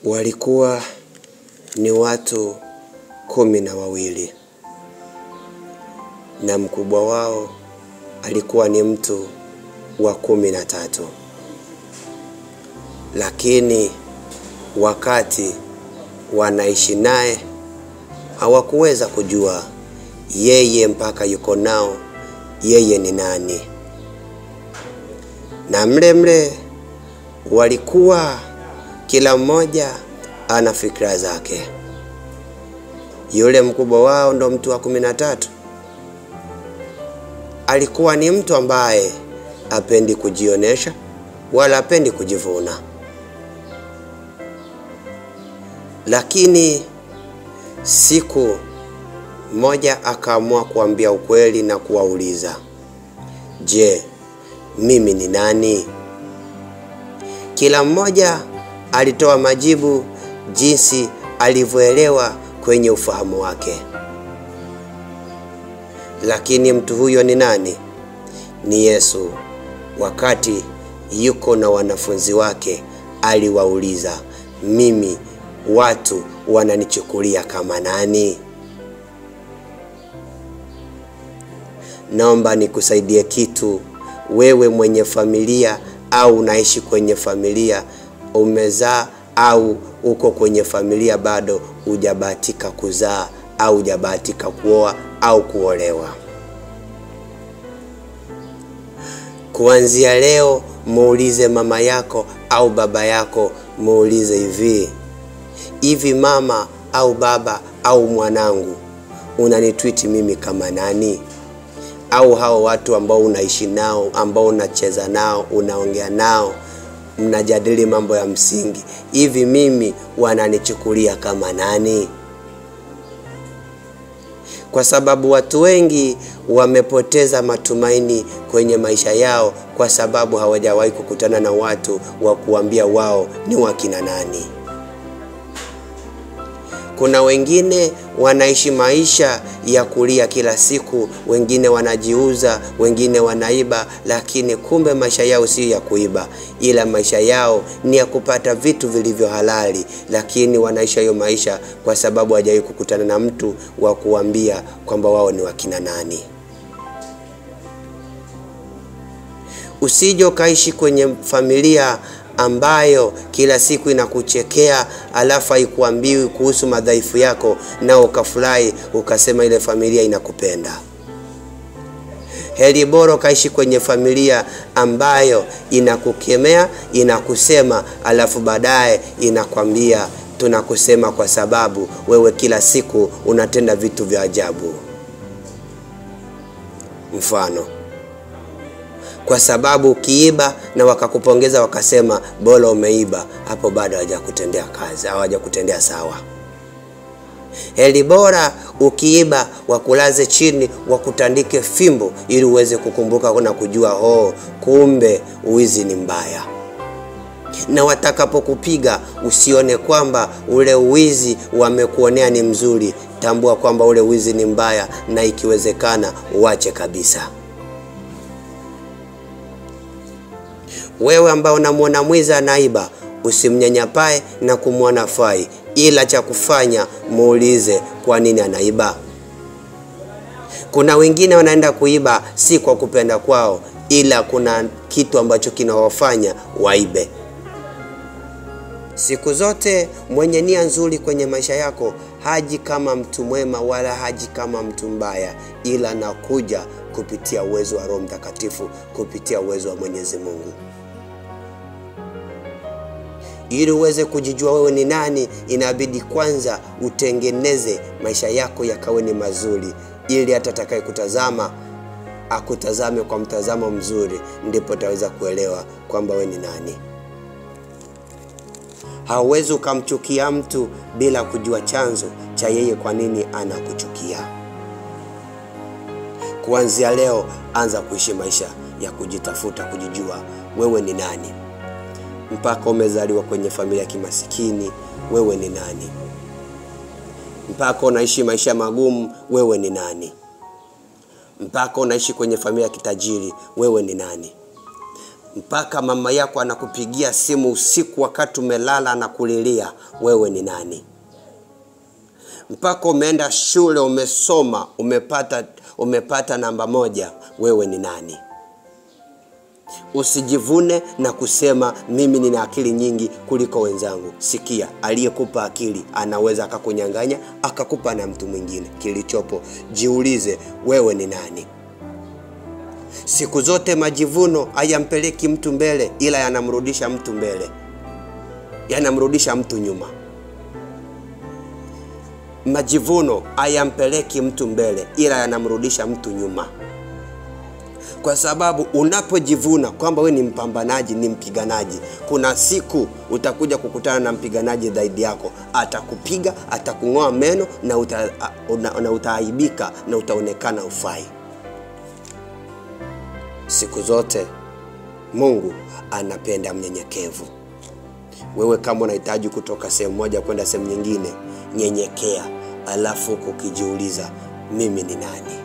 Walikuwa ni watu 12 na mkubwa wao alikuwa ni mtu wa 13. Lakini wakati wanaishi naye hawakuweza kujua yeye mpaka yuko nao yeye ni nani. Na mle walikuwa kila mmoja ana fikra zake. Yule mkubwa wao ndo mtu wa 13 alikuwa ni mtu ambaye hapendi kujionesha wala hapendi kujivuna. Lakini siku moja akaamua kuambia ukweli na kuwauliza, je, mimi ni nani? Kila mmoja alitoa majibu jinsi alivyoelewa kwenye ufahamu wake. Lakini mtu huyo ni nani? Ni Yesu. Wakati yuko na wanafunzi wake aliwauliza, mimi watu wananichukulia kama nani? Naomba nikusaidie kitu. Wewe mwenye familia au unaishi kwenye familia, umezaa au uko kwenye familia bado hujabahatika kuzaa au hujabahatika kuoa au kuolewa. Kuanzia leo muulize mama yako au baba yako, muulize hivi mama au baba au mwanangu, unanitweet mimi kama nani? Au hao watu ambao unaishi nao, ambao unacheza nao, unaongea nao, mnajadili mambo ya msingi, hivi mimi wananichukulia kama nani? Kwa sababu watu wengi wamepoteza matumaini kwenye maisha yao kwa sababu hawajawahi kukutana na watu wa kuambia wao ni wakina nani. Kuna wengine wanaishi maisha ya kulia kila siku, wengine wanajiuza, wengine wanaiba, lakini kumbe maisha yao si ya kuiba, ila maisha yao ni ya kupata vitu vilivyo halali, lakini wanaisha hiyo maisha kwa sababu hawajawahi kukutana na mtu wa kuambia kwamba wao ni wakina nani. Usije kaishi kwenye familia ambayo kila siku inakuchekea alafu haikuambiwi kuhusu madhaifu yako na ukafurahi ukasema ile familia inakupenda. Heri bora kaishi kwenye familia ambayo inakukemea, inakusema, alafu baadaye inakwambia tunakusema kwa sababu wewe kila siku unatenda vitu vya ajabu. Mfano, kwa sababu ukiiba na wakakupongeza wakasema bora umeiba, hapo bado hawajakutendea kazi, hawajakutendea sawa. Heri bora ukiiba wakulaze chini, wakutandike fimbo ili uweze kukumbuka na kujua kumbe uizi ni mbaya. Na watakapokupiga usione kwamba ule uizi wamekuonea ni mzuri, tambua kwamba ule uizi ni mbaya na ikiwezekana uache kabisa. Wewe ambao unamuona mwizi anaiba, usimnyanyapae na kumuona fai, ila cha kufanya muulize kwa nini anaiba. Kuna wengine wanaenda kuiba si kwa kupenda kwao, ila kuna kitu ambacho kinawafanya waibe. Siku zote mwenye nia nzuri kwenye maisha yako haji kama mtu mwema wala haji kama mtu mbaya, ila nakuja kupitia uwezo wa Roho Mtakatifu, kupitia uwezo wa Mwenyezi Mungu. Ili uweze kujijua wewe ni nani, inabidi kwanza utengeneze maisha yako yakawe ni mazuri, ili hata atakaye kutazama akutazame kwa mtazamo mzuri, ndipo utaweza kuelewa kwamba wewe ni nani. Hauwezi ukamchukia mtu bila kujua chanzo cha yeye kwa nini anakuchukia. Kuanzia leo anza kuishi maisha ya kujitafuta, kujijua wewe ni nani. Mpaka umezaliwa kwenye familia ya kimasikini, wewe ni nani? Mpaka unaishi maisha magumu, wewe ni nani? Mpaka unaishi kwenye familia ya kitajiri, wewe ni nani? mpaka mama yako anakupigia simu usiku wakati umelala anakulilia, wewe ni nani? Mpaka umeenda shule, umesoma, umepata namba 1, wewe ni nani? Usijivune na kusema mimi nina akili nyingi kuliko wenzangu. Sikia, aliyekupa akili anaweza akakunyang'anya akakupa na mtu mwingine. Kilichopo, jiulize, wewe ni nani? Siku zote majivuno hayampeleki mtu mbele, ila yanamrudisha mtu mbele, yanamrudisha mtu nyuma. Majivuno hayampeleki mtu mbele, ila yanamrudisha mtu nyuma. Kwa sababu unapojivuna kwamba we ni mpambanaji, ni mpiganaji, kuna siku utakuja kukutana na mpiganaji zaidi yako. Atakupiga, atakung'oa meno na utaaibika na utaonekana ufai. Siku zote Mungu anapenda mnyenyekevu. Wewe kama unahitaji kutoka sehemu moja kwenda sehemu nyingine, nyenyekea, alafu ukijiuliza, mimi ni nani?